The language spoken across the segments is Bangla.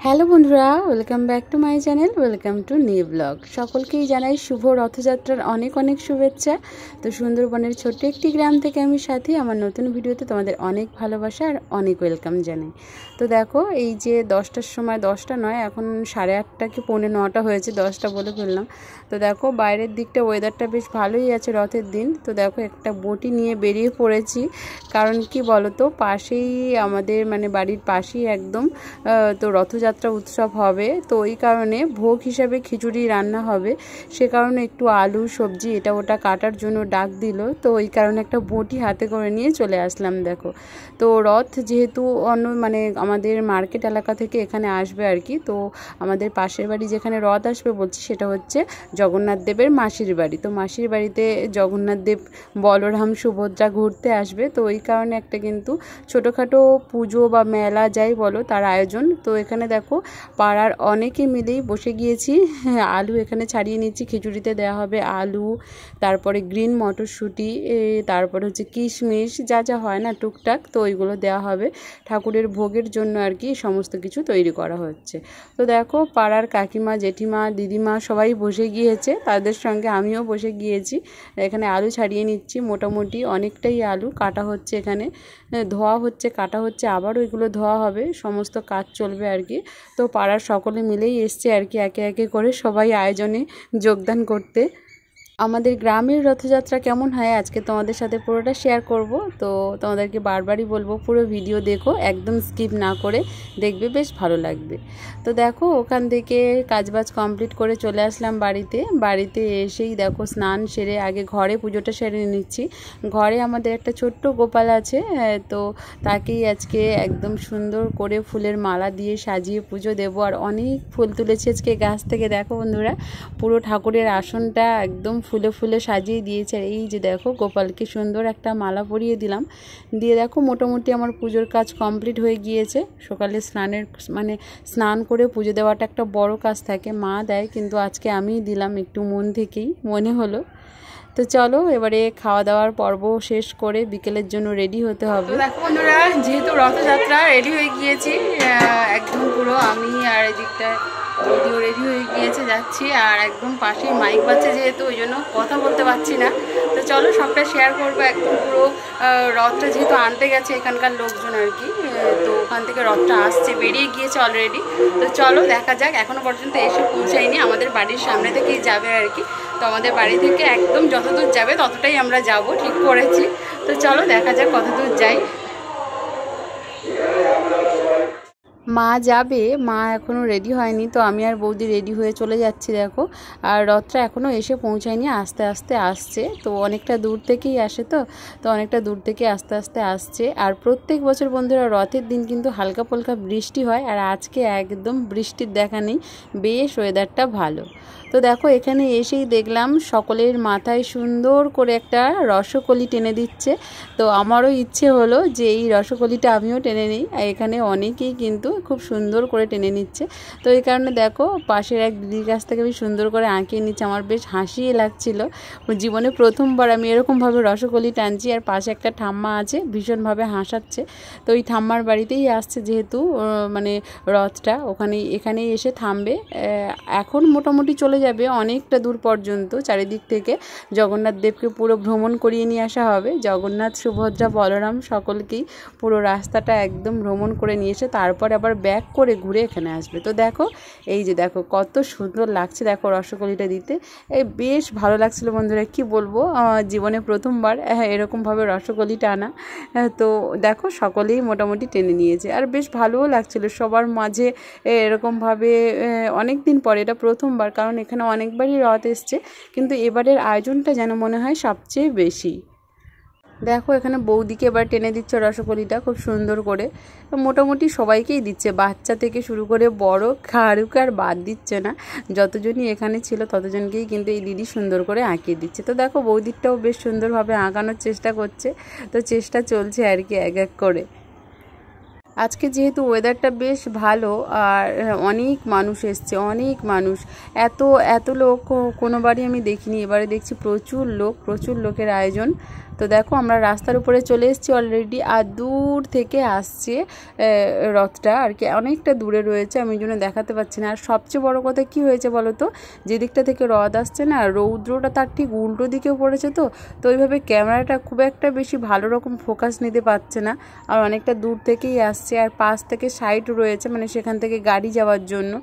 হ্যালো বন্ধুরা, welcome back to my channel, welcome to new blog. সকলকেই জানাই শুভ রথযাত্রার অনেক অনেক শুভেচ্ছা। তো সুন্দরবনের ছোট্ট একটি গ্রাম থেকে আমি সাথী, আমার নতুন ভিডিওতে তোমাদের অনেক ভালোবাসা আর অনেক ওয়েলকাম জানাই। তো দেখো, এই যে 10টার সময়, 10টা নয়, এখন 8:30 কি 9:45 হয়েছে, 10টা বলে ফেললাম। তো দেখো বাইরের দিকটা ওয়েদারটা বেশ ভালোই আছে রথের দিন। তো দেখো একটা বটি নিয়ে বেরিয়ে পড়েছি, কারণ কি বলো তো, পাশেই আমাদের মানে বাড়ির পাশেই একদম তো রথযাত্রা উৎসব হবে। তো ওই কারণে ভোগ হিসাবে খিচুড়ি রান্না হবে, সে কারণে একটু আলু সবজি এটা ওটা কাটার জন্য ডাক দিল। তো ওই কারণে একটা বটি হাতে করে নিয়ে চলে আসলাম। দেখো, তো রথ যেহেতু অন্য মানে আমাদের মার্কেট এলাকা থেকে এখানে আসবে আর কি। তো আমাদের পাশের বাড়ি যেখানে রথ আসবে বলছি, সেটা হচ্ছে জগন্নাথ দেবের মাসির বাড়ি। তো মাসির বাড়িতে জগন্নাথ দেব, বলরাম, সুভদ্রা ঘুরতে আসবে। তো ওই কারণে একটা কিন্তু ছোটোখাটো পুজো বা মেলা যাই বলো তার আয়োজন। তো এখানে দেখো পাড়ার অনেকে মিলেই বসে গিয়েছি। আলু এখানে ছাড়িয়ে নিচ্ছি, খিচুড়িতে দেওয়া হবে আলু, তারপরে গ্রিন মটরশুঁটি, তারপরে হচ্ছে কিশমিশ, যা যা হয় না টুকটাক, তো ওইগুলো দেওয়া হবে ঠাকুরের ভোগের জন্য আর কি। সমস্ত কিছু তৈরি করা হচ্ছে। তো দেখো পাড়ার কাকিমা, জেঠিমা, দিদিমা সবাই বসে গিয়েছে, তাদের সঙ্গে আমিও বসে গিয়েছি। এখানে আলু ছাড়িয়ে নিচ্ছি, মোটামুটি অনেকটাই আলু কাটা হচ্ছে, এখানে ধোয়া হচ্ছে, কাটা হচ্ছে, আবার ওইগুলো ধোয়া হবে, সমস্ত কাজ চলবে আর কি। তো পাড়ার সকলে মিলেই এসছে আর কি, একে একে করে সবাই আয়োজনে যোগদান করতে। আমাদের গ্রামের রথযাত্রা কেমন হয় আজকে তোমাদের সাথে পুরোটা শেয়ার করব। তো তোমাদেরকে বারবারই বলবো পুরো ভিডিও দেখো, একদম স্কিপ না করে দেখবে, বেশ ভালো লাগবে। তো দেখো ওখান থেকে কাজবাজ কমপ্লিট করে চলে আসলাম বাড়িতে এসেই দেখো স্নান সেরে আগে ঘরে পুজোটা সেরে নিচ্ছি। ঘরে আমাদের একটা ছোট্ট গোপাল আছে, তো তাকেই আজকে একদম সুন্দর করে ফুলের মালা দিয়ে সাজিয়ে পুজো দেবো। আর অনেক ফুল তুলেছি আজকে গাছ থেকে। দেখো বন্ধুরা, পুরো ঠাকুরের আসনটা একদম ফুলে ফুলে সাজিয়ে দিয়েছে। আর এই যে দেখো গোপালকে সুন্দর একটা মালা পরিয়ে দিলাম, দিয়ে দেখো মোটামুটি আমার পুজোর কাজ কমপ্লিট হয়ে গিয়েছে। সকালে স্নান করে পুজো দেওয়াটা একটা বড় কাজ থাকে, মা দেয়, কিন্তু আজকে আমিই দিলাম, একটু মন থেকেই মনে হলো। তো চলো এবারে খাওয়া দাওয়ার পর্ব শেষ করে বিকেলের জন্য রেডি হতে হবে। দেখো বন্ধুরা, যেহেতু রথযাত্রা রেডি হয়ে গিয়েছি একদম পুরো, আমি আর এদিকটা যদিও রেডি হয়ে গিয়েছে, যাচ্ছি। আর একদম পাশেই মাইক বাজছে, যেহেতু ওই জন্য কথা বলতে পারছি না। তো চলো সবটা শেয়ার করবো, একদম পুরো রথটা যেহেতু আনতে গেছে এখানকার লোকজন আর কি। তো ওখান থেকে রথটা আসছে, বেরিয়ে গিয়েছে অলরেডি। তো চলো দেখা যাক, এখনও পর্যন্ত এসে পৌঁছায়নি, আমাদের বাড়ির সামনে থেকেই যাবে আর কি। তো আমাদের বাড়ি থেকে একদম যতদূর যাবে ততটাই আমরা যাব ঠিক করেছি। তো চলো দেখা যাক কতদূর যাই। মা যাবে, মা এখনও রেডি হয়নি, তো আমি আর বৌদি রেডি হয়ে চলে যাচ্ছি। দেখো, আর রথটা এখনও এসে পৌঁছায়নি, আস্তে আস্তে আসছে। তো অনেকটা দূর থেকেই আসে, তো অনেকটা দূর থেকে আস্তে আস্তে আসছে। আর প্রত্যেক বছর বন্ধুরা রথের দিন কিন্তু হালকা ফুলকা বৃষ্টি হয়, আর আজকে একদম বৃষ্টির দেখা নেই, বেশ ওয়েদারটা ভালো। তো দেখো এখানে এসেই দেখলাম সকলের মাথায় সুন্দর করে একটা রসকলি টেনে দিচ্ছে। তো আমারও ইচ্ছে হলো যে এই রসকলিটা আমিও টেনে নিই। এখানে অনেকেই কিন্তু খুব সুন্দর করে টেনে নিচ্ছে। তো এই কারণে দেখো পাশের এক দিদির কাছ থেকে আমি সুন্দর করে আঁকিয়ে নিচ্ছে, আমার বেশ হাসিই লাগছিল। জীবনে প্রথমবার আমি এরকমভাবে রসকলি টানছি। আর পাশে একটা ঠাম্মা আছে, ভীষণভাবে হাসাচ্ছে। তো ওই ঠাম্মার বাড়িতেই আসছে যেহেতু মানে রথটা, এখানেই এসে থামবে। এখন মোটামুটি চলে যাবে অনেকটা দূর পর্যন্ত, চারিদিক থেকে জগন্নাথ দেবকে পুরো ভ্রমণ করিয়ে নিয়ে আসা হবে। জগন্নাথ, সুভদ্রা, বলরাম সকলকেই পুরো রাস্তাটা একদম ভ্রমণ করে নিয়েছে, তারপর আবার ব্যাক করে ঘুরে এখানে আসবে। তো দেখো এই যে দেখো কত সুন্দর লাগছে, দেখো রসকলিটা দিতে বেশ ভালো লাগছিল বন্ধুরা, কি বলবো, জীবনে প্রথমবার এরকমভাবে রসকলিটা আনা। তো দেখো সকলেই মোটামুটি টেনে নিয়েছে, আর বেশ ভালোও লাগছিল সবার মাঝে এরকমভাবে। অনেক দিন পরে এটা প্রথমবার, কারণ এখানে অনেকবারই রথ এসছে, কিন্তু এবারের আয়োজনটা যেন মনে হয় সবচেয়ে বেশি। দেখো এখানে বৌদিকে এবার টেনে দিচ্ছে রসকলিটা খুব সুন্দর করে, মোটামুটি সবাইকেই দিচ্ছে, বাচ্চা থেকে শুরু করে বড়, কারুকে আর বাদ দিচ্ছে না। যতজনই এখানে ছিল ততজনকেই কিন্তু এই দিদি সুন্দর করে আঁকিয়ে দিচ্ছে। তো দেখো বৌদিরটাও বেশ সুন্দরভাবে আঁকানোর চেষ্টা করছে, তো চেষ্টা চলছে আর কি এক এক করে। আজকে যেহেতু ওয়েদারটা বেশ ভালো, আর অনেক মানুষ এসছে, অনেক মানুষ, এত লোক কোনোবারই আমি দেখিনি, এবারে দেখছি প্রচুর লোকের আয়োজন। তো দেখো আমরা রাস্তার উপরে চলে এসেছি অলরেডি, আর দূর থেকে আসছে রথটা আর কি, অনেকটা দূরে রয়েছে, আমি জন্য দেখাতে পাচ্ছি না। আর সবচেয়ে বড় কথা কি হয়েছে বলো তো, যে দিকটা থেকে রথ আসছে না, রৌদ্রটা তার ঠিক উল্টো দিকেও পড়েছে, তো ওইভাবে ক্যামেরাটা খুব একটা বেশি ভালো রকম ফোকাস নিতে পারছে না, আর অনেকটা দূর থেকেই আসছে, আর পাশ থেকে সাইড রয়েছে, মানে সেখান থেকে গাড়ি যাওয়ার জন্য।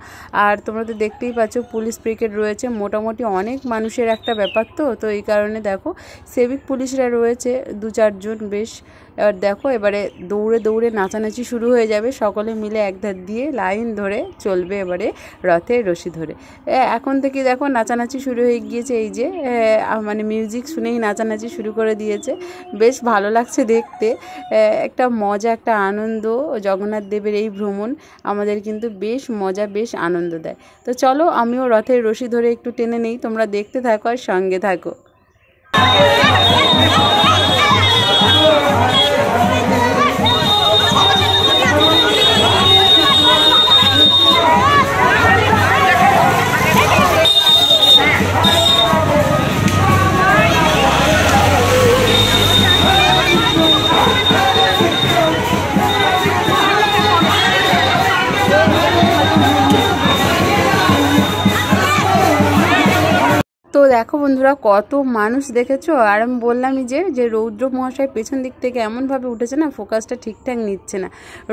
আর তোমরা তো দেখতেই পাচ্ছ পুলিশ ব্রিগেড রয়েছে, মোটামুটি অনেক মানুষের একটা ব্যাপার, তো এই কারণে দেখো সিভিক পুলিশরা রয়েছে 2-4 জন বেশ। এবার দেখো এবারে দৌড়ে দৌড়ে নাচানাচি শুরু হয়ে যাবে, সকলে মিলে একধার দিয়ে লাইন ধরে চলবে এবারে রথের রশি ধরে। এখন থেকে দেখো নাচানাচি শুরু হয়ে গিয়েছে, এই যে মানে মিউজিক শুনেই নাচানাচি শুরু করে দিয়েছে, বেশ ভালো লাগছে দেখতে। একটা মজা, একটা আনন্দ, জগন্নাথ দেবের এই ভ্রমণ আমাদের কিন্তু বেশ মজা, বেশ আনন্দ দেয়। তো চলো আমিও রথের রশি ধরে একটু টেনে নেই, তোমরা দেখতে থাকো আর সঙ্গে থাকো। তো দেখো বন্ধুরা কত মানুষ দেখেছো, আর আমি বললামই যে রৌদ্র মহাশয় পেছন দিক থেকে এমনভাবে উঠেছে না, ফোকাসটা ঠিকঠাক নিচ্ছে না।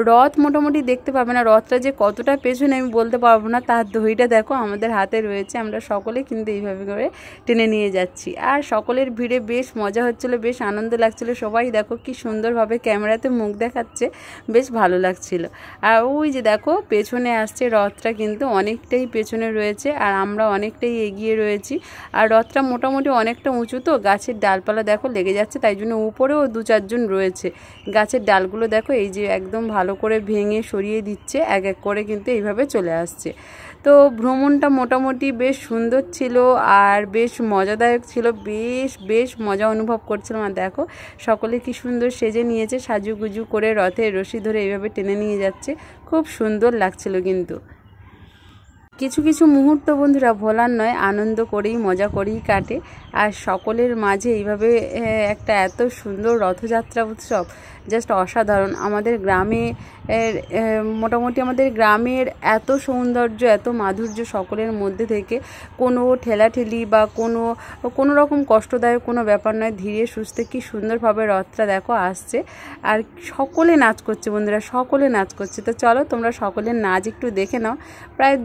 রথ মোটামুটি দেখতে পাবে না, রথটা যে কতটা পেছনে আমি বলতে পারবো না, তার দড়িটা দেখো আমাদের হাতে রয়েছে, আমরা সকলে কিন্তু এইভাবে করে টেনে নিয়ে যাচ্ছি। আর সকলের ভিড়ে বেশ মজা হচ্ছিলো, বেশ আনন্দ লাগছিলো, সবাই দেখো কি সুন্দরভাবে ক্যামেরাতে মুখ দেখাচ্ছে, বেশ ভালো লাগছিল। আর ওই যে দেখো পেছনে আসছে রথটা, কিন্তু অনেকটাই পেছনে রয়েছে, আর আমরা অনেকটাই এগিয়ে রয়েছি। আর রথটা মোটামুটি অনেকটা উঁচু, তো গাছের ডালপালা দেখো লেগে যাচ্ছে, তাই জন্য উপরেও 2-4 জন রয়েছে। গাছের ডালগুলো দেখো এই যে একদম ভালো করে ভেঙে সরিয়ে দিচ্ছে, এক এক করে কিন্তু এইভাবে চলে আসছে। তো ভ্রমণটা মোটামুটি বেশ সুন্দর ছিল আর বেশ মজাদায়ক ছিল, বেশ মজা অনুভব করছিলাম। আর দেখো সকলে কি সুন্দর সেজে নিয়েছে, সাজুগুজু করে রথের রশি ধরে এইভাবে টেনে নিয়ে যাচ্ছে, খুব সুন্দর লাগছিল। কিন্তু কিছু কিছু মুহূর্ত বন্ধুরা ভোলার নয়, আনন্দ করেই মজা করেই কাটে। আর সকলের মাঝে এইভাবে একটা এত সুন্দর রথযাত্রা উৎসব জাস্ট অসাধারণ। আমাদের গ্রামে মোটামুটি আমাদের গ্রামের এত সৌন্দর্য, এত মাধুর্য সকলের মধ্যে থেকে কোনো ঠেলাঠেলি বা কোনো রকম কষ্টদায়ক কোনো ব্যাপার নয়, ধীরে সুস্থে কি সুন্দরভাবে রথটা দেখো আসছে, আর সকলে নাচ করছে বন্ধুরা, সকলে নাচ করছে। তো চলো তোমরা সকলের নাচ একটু দেখে নাও, প্রায়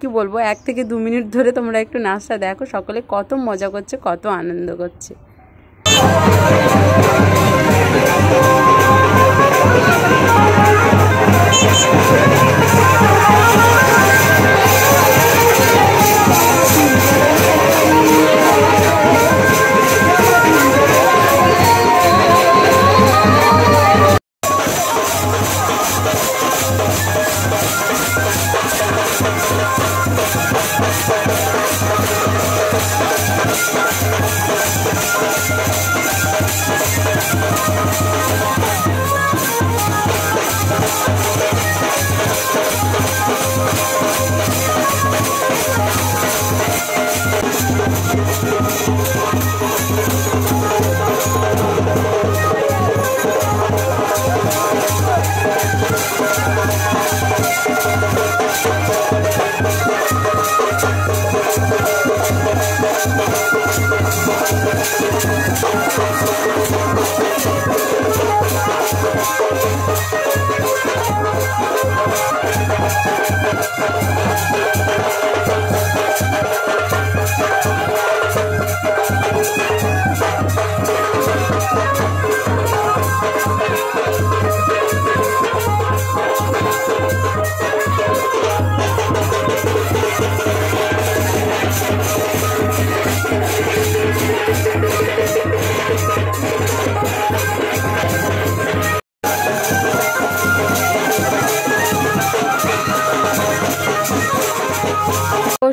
কি বলবো 1 থেকে 2 মিনিট ধরে তোমরা একটু নাচটা দেখো, সকলে কত মজা করছে, কত আনন্দ করছে।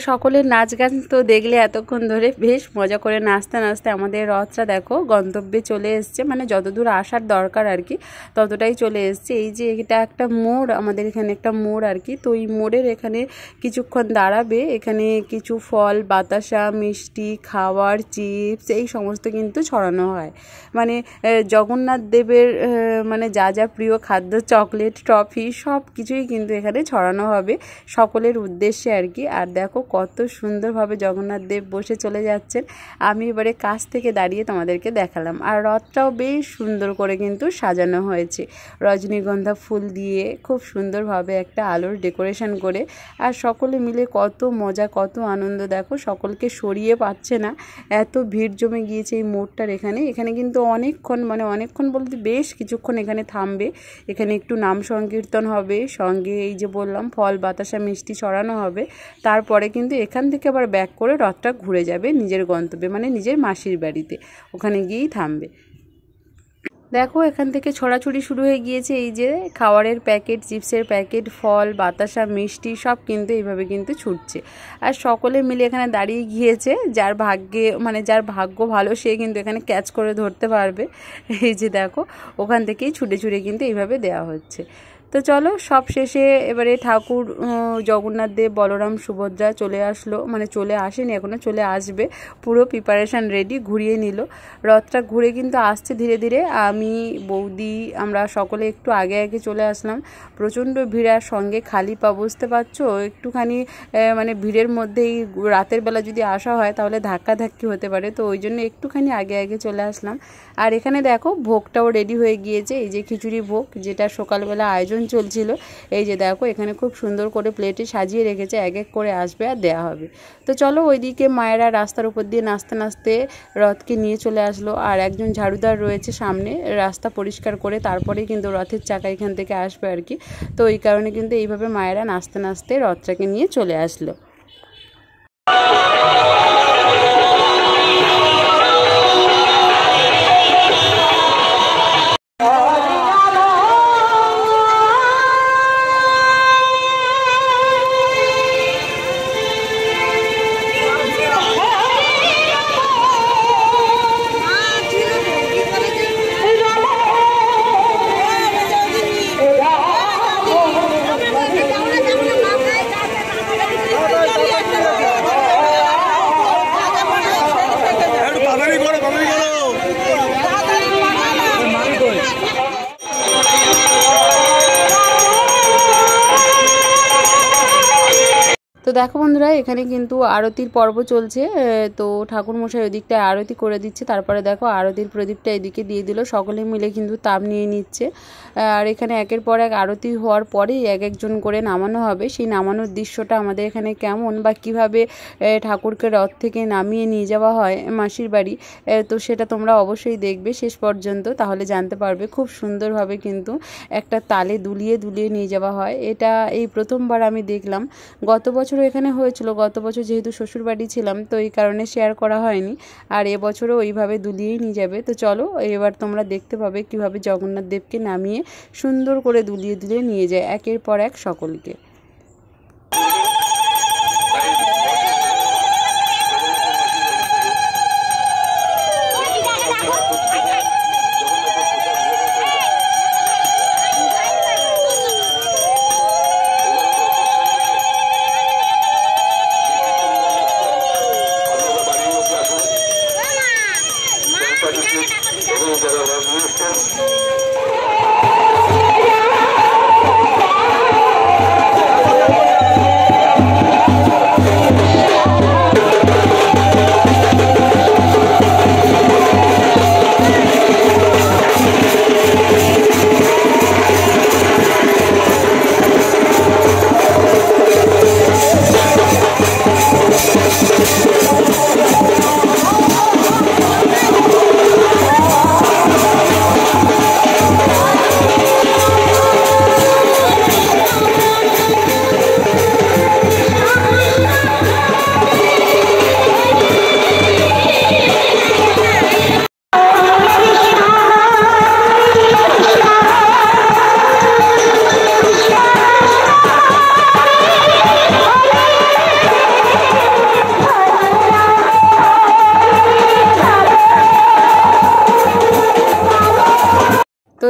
সকলের নাচ গান তো দেখলে এতক্ষণ ধরে বেশ মজা করে নাচতে নাচতে আমাদের রথটা দেখো গন্তব্যে চলে এসছে, মানে যতদূর আসার দরকার আর কি ততটাই চলে এসছে। এই যে এটা একটা মোড়, আমাদের এখানে একটা মোড় আর কি, তো এই মোড়ের এখানে কিছুক্ষণ দাঁড়াবে। এখানে কিছু ফল, বাতাসা, মিষ্টি, খাবার, চিপস এই সমস্ত কিন্তু ছড়ানো হয়। মানে জগন্নাথ দেবের মানে যা যা প্রিয় খাদ্য, চকলেট, টফি সব কিছুই কিন্তু এখানে ছড়ানো হবে সকলের উদ্দেশ্যে আর কি। আর দেখো কত সুন্দরভাবে জগন্নাথ দেব বসে চলে যাচ্ছেন। আমি এবারে কাছ থেকে দাঁড়িয়ে তোমাদেরকে দেখালাম। আর রথটাও বেশ সুন্দর করে কিন্তু সাজানো হয়েছে রজনীগন্ধা ফুল দিয়ে, খুব সুন্দরভাবে একটা আলোর ডেকোরেশন করে। আর সকলে মিলে কত মজা, কত আনন্দ, দেখো সকলকে সরিয়ে পাচ্ছে না, এত ভিড় জমে গিয়েছে এই মোড়টার এখানে। এখানে কিন্তু অনেকক্ষণ, মানে অনেকক্ষণ বলতে বেশ কিছুক্ষণ এখানে থামবে। এখানে একটু নাম সংকীর্তন হবে, সঙ্গে এই যে বললাম ফল, বাতাসা, মিষ্টি ছড়ানো হবে। তারপরে কিন্তু এখান থেকে আবার ব্যাক করে রথটা ঘুরে যাবে নিজের গন্তব্যে, মানে নিজের মাসির বাড়িতে, ওখানে গিয়েই থামবে। দেখো এখান থেকে ছড়াছড়ি শুরু হয়ে গিয়েছে, এই যে খাবারের প্যাকেট, চিপসের প্যাকেট, ফল, বাতাসা, মিষ্টি সব কিন্তু এইভাবে কিন্তু ছুটছে। আর সকলে মিলে এখানে দাঁড়িয়ে গিয়েছে, যার ভাগ্যে, মানে যার ভাগ্য ভালো সে কিন্তু এখানে ক্যাচ করে ধরতে পারবে। এই যে দেখো ওখান থেকেই ছুটে ছুটে কিন্তু এইভাবে দেওয়া হচ্ছে। তো চলো সব শেষে এবারে ঠাকুর জগন্নাথ দেব, বলরাম, সুভদ্রা চলে আসলো, মানে চলে আসেনি এখনও, চলে আসবে, পুরো প্রিপারেশান রেডি, ঘুরিয়ে নিল। রথটা ঘুরে কিন্তু আসছে ধীরে ধীরে। আমি, বৌদি, আমরা সকলে একটু আগে আগে চলে আসলাম। প্রচণ্ড ভিড়, আর সঙ্গে খালি পা, বুঝতে পারছো একটুখানি মানে ভিড়ের মধ্যেই রাতের বেলা যদি আসা হয় তাহলে ধাক্কাধাক্কি হতে পারে, তো ওই জন্য একটুখানি আগে আগে চলে আসলাম। আর এখানে দেখো ভোগটাও রেডি হয়ে গিয়েছে, এই যে খিচুড়ি ভোগ, যেটা সকালবেলা আয়োজন চলছিল। এই যে দেখো এখানে খুব সুন্দর করে প্লেটে সাজিয়ে রেখেছে, এক এক করে আসবে আর দেয়া হবে। তো চলো ওইদিকে মায়েরা রাস্তার উপর দিয়ে নাচতে নাচতে রথকে নিয়ে চলে আসলো। আর একজন ঝাড়ুদার রয়েছে সামনে, রাস্তা পরিষ্কার করে তারপরেই কিন্তু রথের চাকা এখান থেকে আসবে আর কি। তো ওই কারণে কিন্তু এইভাবে মায়েরা নাচতে নাচতে রথটাকে নিয়ে চলে আসলো। তো দেখো বন্ধুরা এখানে কিন্তু আরতির পর্ব চলছে, তো ঠাকুরমশাই ওদিকটায় আরতি করে দিচ্ছে। তারপরে দেখো আরতির প্রদীপটা এদিকে দিয়ে দিল, সকলে মিলে কিন্তু তাপ নিয়ে নিচ্ছে। আর এখানে একের পর এক আরতি হওয়ার পরেই এক একজন করে নামানো হবে। সেই নামানোর দৃশ্যটা আমাদের এখানে কেমন বা কিভাবে ঠাকুরকে রথ থেকে নামিয়ে নিয়ে যাওয়া হয় মাসির বাড়ি, তো সেটা তোমরা অবশ্যই দেখবে শেষ পর্যন্ত, তাহলে জানতে পারবে। খুব সুন্দরভাবে কিন্তু একটা তালে দুলিয়ে দুলিয়ে নিয়ে যাওয়া হয়। এটা এই প্রথমবার আমি দেখলাম, গত বছর এখানে হয়েছিল, গত বছর যেহেতু শ্বশুর বাড়ি ছিলাম তো এই কারণে শেয়ার করা হয়নি। আর এবছরও ওইভাবে দুলিয়েই নিয়ে যাবে। তো চলো এবার তোমরা দেখতে পাবে কিভাবে জগন্নাথ দেবকে নামিয়ে সুন্দর করে দুলিয়ে দুলিয়ে নিয়ে যায় একের পর এক সকলকে।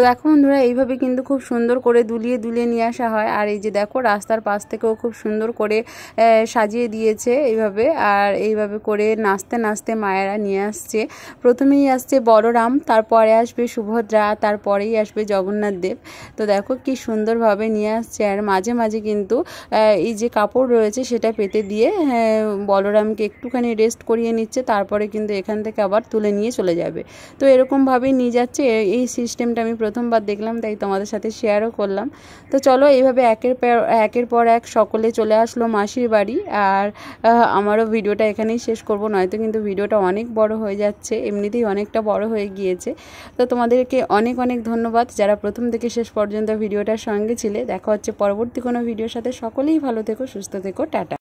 দেখো বন্ধুরা, এইভাবে কিন্তু খুব সুন্দর করে দুলিয়ে দুলিয়ে নিয়ে আসা হয়। আর এই যে দেখো রাস্তার পাশ থেকেও খুব সুন্দর করে সাজিয়ে দিয়েছে এইভাবে। আর এইভাবে করে নাচতে নাচতে মায়েরা নিয়ে আসছে। প্রথমেই আসছে বলরাম, তারপরে আসবে সুভদ্রা, তারপরেই আসবে জগন্নাথ দেব। তো দেখো কি সুন্দরভাবে নিয়ে আসছে। আর মাঝে মাঝে কিন্তু এই যে কাপড় রয়েছে সেটা পেতে দিয়ে বলরামকে একটুখানি রেস্ট করিয়ে নিচ্ছে, তারপরে কিন্তু এখান থেকে আবার তুলে নিয়ে চলে যাবে। তো এরকমভাবেই নিয়ে যাচ্ছে। এই সিস্টেমটা আমি প্রথমবার দেখলাম, তাই তোমাদের সাথে শেয়ারও করলাম। তো চলো এইভাবে একের পর এক সকলে চলে আসলো মাসির বাড়ি। আর আমারও ভিডিওটা এখানেই শেষ করব, নয়তো কিন্তু ভিডিওটা অনেক বড় হয়ে যাচ্ছে, এমনিতেই অনেকটা বড় হয়ে গিয়েছে। তো তোমাদেরকে অনেক অনেক ধন্যবাদ যারা প্রথম থেকে শেষ পর্যন্ত ভিডিওটার সঙ্গে ছিলে। দেখা হচ্ছে পরবর্তী কোনো ভিডিওর সাথে। সকলেই ভালো থেকো, সুস্থ থেকো, টাটা।